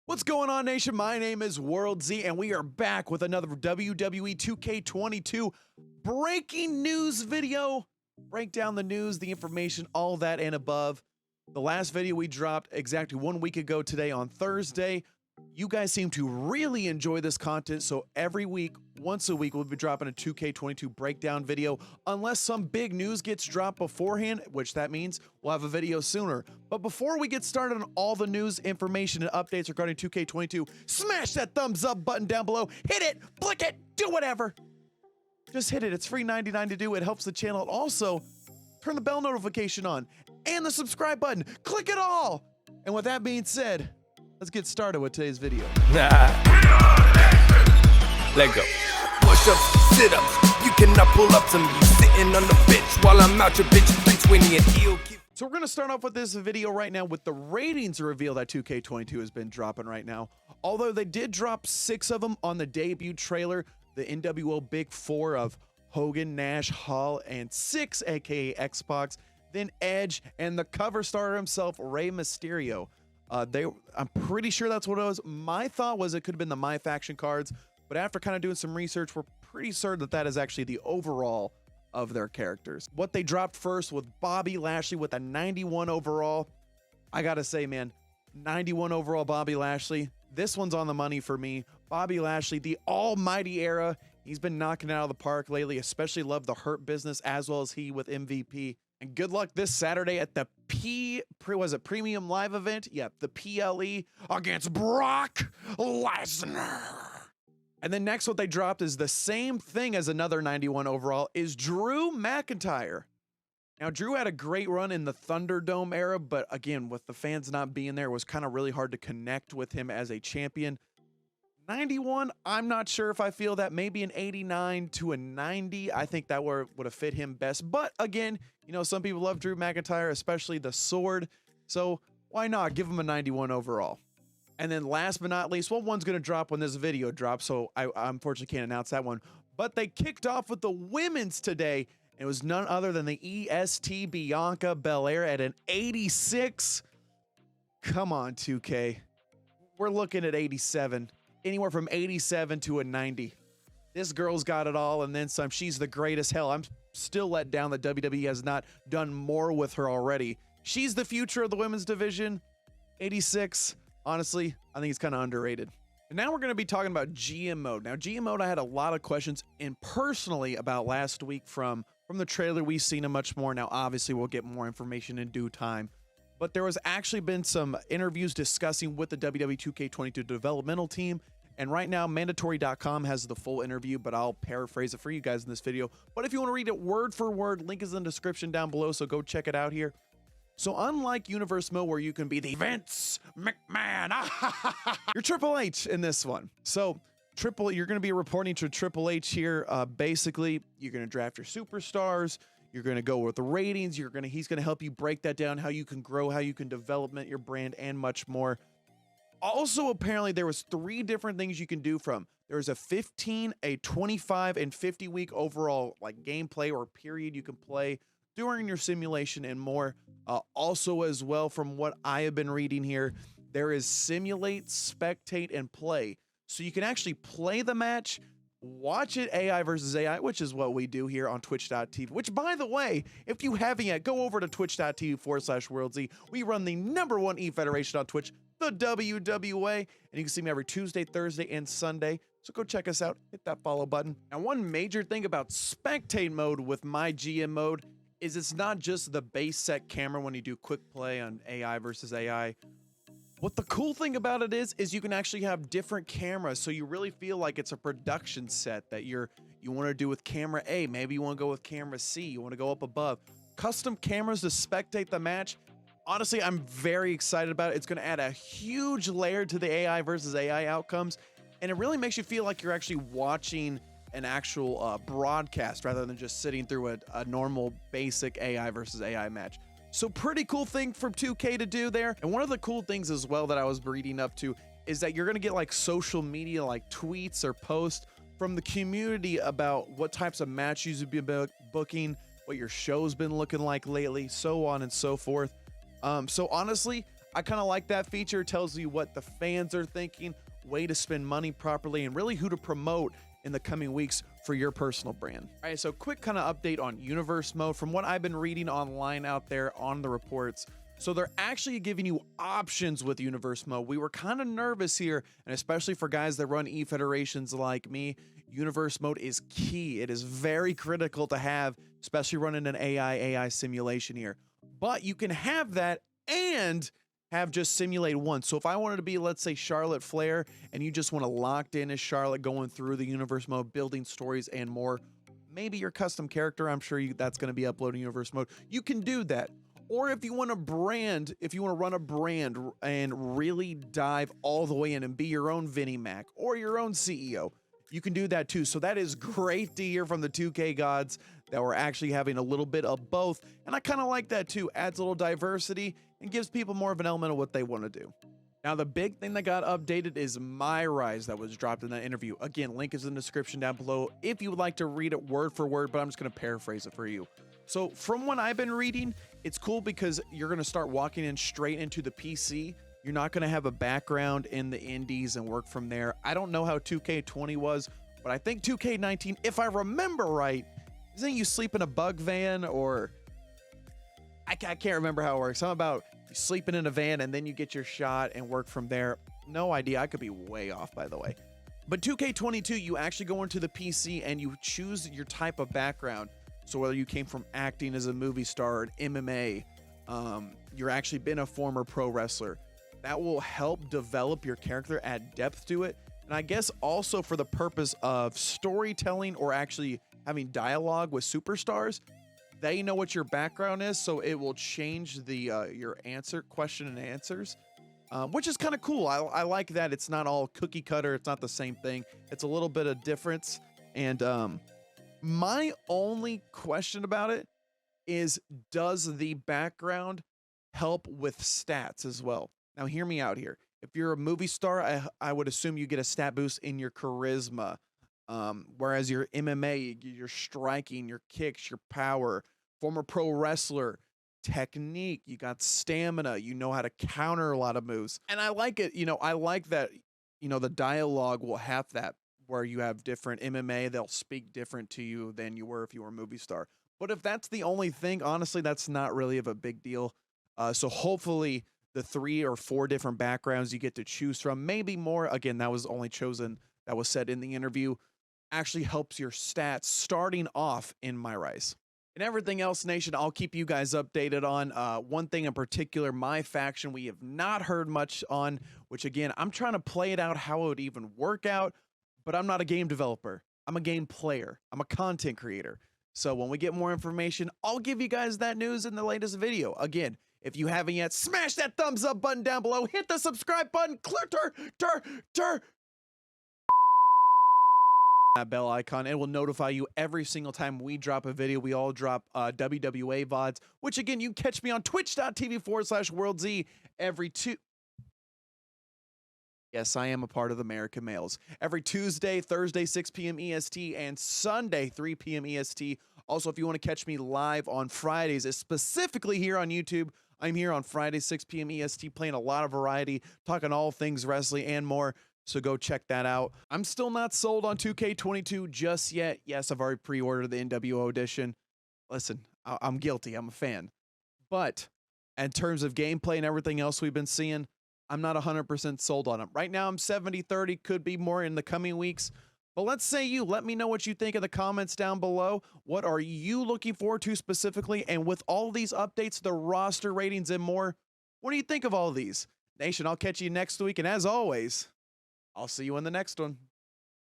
What's going on, nation? My name is World Z, and we are back with another WWE 2K22 breaking news video. Break down the news, the information, all that and above. The last video we dropped exactly 1 week ago today on Thursday. You guys seem to really enjoy this content, so every week, once a week, we'll be dropping a 2K22 breakdown video, unless some big news gets dropped beforehand, which that means we'll have a video sooner. But before we get started on all the news, information, and updates regarding 2K22, smash that thumbs up button down below, hit it, click it, do whatever. Just hit it, it's free 99 to do, it helps the channel. Also, turn the bell notification on, and the subscribe button, click it all. And with that being said, let's get started with today's video. Let go. Push-ups, sit-ups, you cannot pull up to me. Sitting on the bench while I'm out your bitch 320 and ill. So we're going to start off with this video right now with the ratings reveal that 2K22 has been dropping right now. Although they did drop 6 of them on the debut trailer, the NWO Big Four of Hogan, Nash, Hall, and Syxx, aka Xbox, then Edge, and the cover star himself, Rey Mysterio. I'm pretty sure that's what it was. My thought was it could have been the My Faction cards, but after kind of doing some research, we're pretty certain that that is actually the overall of their characters. What they dropped first with Bobby Lashley with a 91 overall. I gotta say, man, 91 overall Bobby Lashley. This one's on the money for me. Bobby Lashley, the almighty era. He's been knocking it out of the park lately, especially love the Hurt Business as well as he with MVP. And good luck this Saturday at the Premium Live event? Yep, the PLE against Brock Lesnar. And then next what they dropped is the same thing as another 91 overall, is Drew McIntyre. Now, Drew had a great run in the Thunderdome era, but again, with the fans not being there, it was kind of really hard to connect with him as a champion. 91, I'm not sure if I feel that. Maybe an 89 to a 90. I think that would have fit him best. But again, you know, some people love Drew McIntyre, especially the sword. So why not give him a 91 overall? And then last but not least, well, one's going to drop when this video drops, so I unfortunately can't announce that one. But they kicked off with the women's today. And it was none other than the EST Bianca Belair at an 86. Come on, 2K. We're looking at 87. Anywhere from 87 to a 90. This girl's got it all and then some. She's the greatest. Hell, I'm still let down that WWE has not done more with her already. She's the future of the women's division. 86, honestly, I think it's kind of underrated. And now we're going to be talking about GM mode. Now, GM mode, I had a lot of questions and personally about last week from the trailer. We've seen it much more. Now, obviously, we'll get more information in due time. But there was actually been some interviews discussing with the WWE 2K22 developmental team. And right now, Mandatory.com has the full interview, but I'll paraphrase it for you guys in this video. But if you want to read it word for word, link is in the description down below, so go check it out here. So unlike Universe Mode, where you can be the Vince McMahon, you're Triple H in this one. So you're going to be reporting to Triple H here. Basically, you're going to draft your superstars. You're going to go with the ratings. He's going to help you break that down, how you can grow, how you can develop your brand, and much more. Also, apparently, there was 3 different things you can do from. There's a 15, a 25, and 50 week overall like gameplay or period you can play during your simulation and more. Also, as well, from what I have been reading here, there is simulate, spectate, and play. So you can actually play the match, watch it AI versus AI, which is what we do here on Twitch.tv, which, by the way, if you haven't yet, go over to Twitch.tv/WorldZ. We run the #1 E-Federation on Twitch, the WWA, and you can see me every Tuesday, Thursday, and Sunday. So go check us out, hit that follow button. Now, one major thing about spectate mode with my GM mode is it's not just the base set camera when you do quick play on AI versus AI. What the cool thing about it is you can actually have different cameras, so you really feel like it's a production set that you want to do with camera A. Maybe you want to go with camera C. You want to go up above. Custom cameras to spectate the match. Honestly, I'm very excited about it. It's going to add a huge layer to the AI versus AI outcomes, and it really makes you feel like you're actually watching an actual broadcast rather than just sitting through a normal basic AI versus AI match. So pretty cool thing for 2K to do there. And one of the cool things as well that I was reading up to is that you're going to get like social media, like tweets or posts from the community about what types of matches you've been booking, what your show's been looking like lately, so on and so forth. So honestly, I kind of like that feature. It tells you what the fans are thinking, way to spend money properly, and really who to promote in the coming weeks for your personal brand. All right, so quick kind of update on universe mode from what I've been reading online out there on the reports. So they're actually giving you options with universe mode. We were kind of nervous here, and especially for guys that run e-federations like me, universe mode is key. It is very critical to have, especially running an AI simulation here. But you can have that and have just simulate one. So if I wanted to be, let's say, Charlotte Flair, and you just want to locked in as Charlotte going through the universe mode, building stories and more, maybe your custom character, I'm sure that's going to be uploading universe mode. You can do that. Or if you want to brand, if you want to run a brand and really dive all the way in and be your own Vinnie Mac or your own CEO, you can do that too. So that is great to hear from the 2K gods that we're actually having a little bit of both. And I kind of like that too. Adds a little diversity and gives people more of an element of what they want to do. Now, the big thing that got updated is My Rise that was dropped in that interview. Again, link is in the description down below if you would like to read it word for word, but I'm just going to paraphrase it for you. So from what I've been reading, it's cool because you're going to start walking in straight into the PC. You're not going to have a background in the indies and work from there. I don't know how 2K20 was, but I think 2K19, if I remember right, isn't you sleep in a bug van or... I can't remember how it works. Something about sleeping in a van and then you get your shot and work from there. No idea. I could be way off, by the way. But 2K22, you actually go into the PC and you choose your type of background. So whether you came from acting as a movie star, an MMA, you're actually been a former pro wrestler, that will help develop your character, add depth to it. And I guess also for the purpose of storytelling or actually having dialogue with superstars, they know what your background is, so it will change the your question and answers, which is kind of cool. I like that it's not all cookie cutter. It's not the same thing. It's a little bit of difference. And my only question about it is, does the background help with stats as well? Now, hear me out here. If you're a movie star, I would assume you get a stat boost in your charisma. Whereas your MMA, your striking, your kicks, your power, former pro wrestler, technique, you got stamina, you know how to counter a lot of moves. And I like it, I like that, the dialogue will have that where you have different MMA, they'll speak different to you than you were if you were a movie star. But if that's the only thing, honestly, that's not really of a big deal. So hopefully the 3 or 4 different backgrounds you get to choose from, maybe more, again, that was only chosen, that was said in the interview, actually helps your stats starting off in My Rise. And everything else, Nation, I'll keep you guys updated on. One thing in particular, my faction, we have not heard much on, which again, I'm trying to play it out how it would even work out, but I'm not a game developer. I'm a game player. I'm a content creator. So when we get more information, I'll give you guys that news in the latest video. Again, if you haven't yet, smash that thumbs up button down below, hit the subscribe button, that bell icon. It will notify you every single time we drop a video. We all drop WWA VODs, which again, you catch me on twitch.tv/WorldZ every Yes, I am a part of American Males. Every Tuesday, Thursday, 6 p.m. EST, and Sunday, 3 p.m. EST. Also, if you want to catch me live on Fridays, specifically here on YouTube, I'm here on Friday, 6 p.m. EST, playing a lot of variety, talking all things wrestling and more. So go check that out. I'm still not sold on 2K22 just yet. Yes, I've already pre-ordered the NWO edition. Listen, I'm guilty. I'm a fan. But in terms of gameplay and everything else we've been seeing, I'm not 100% sold on them. Right now, I'm 70-30. Could be more in the coming weeks. But let's say you. Let me know what you think in the comments down below. What are you looking forward to specifically? And with all these updates, the roster ratings and more, what do you think of all these? Nation, I'll catch you next week. And as always, I'll see you in the next one.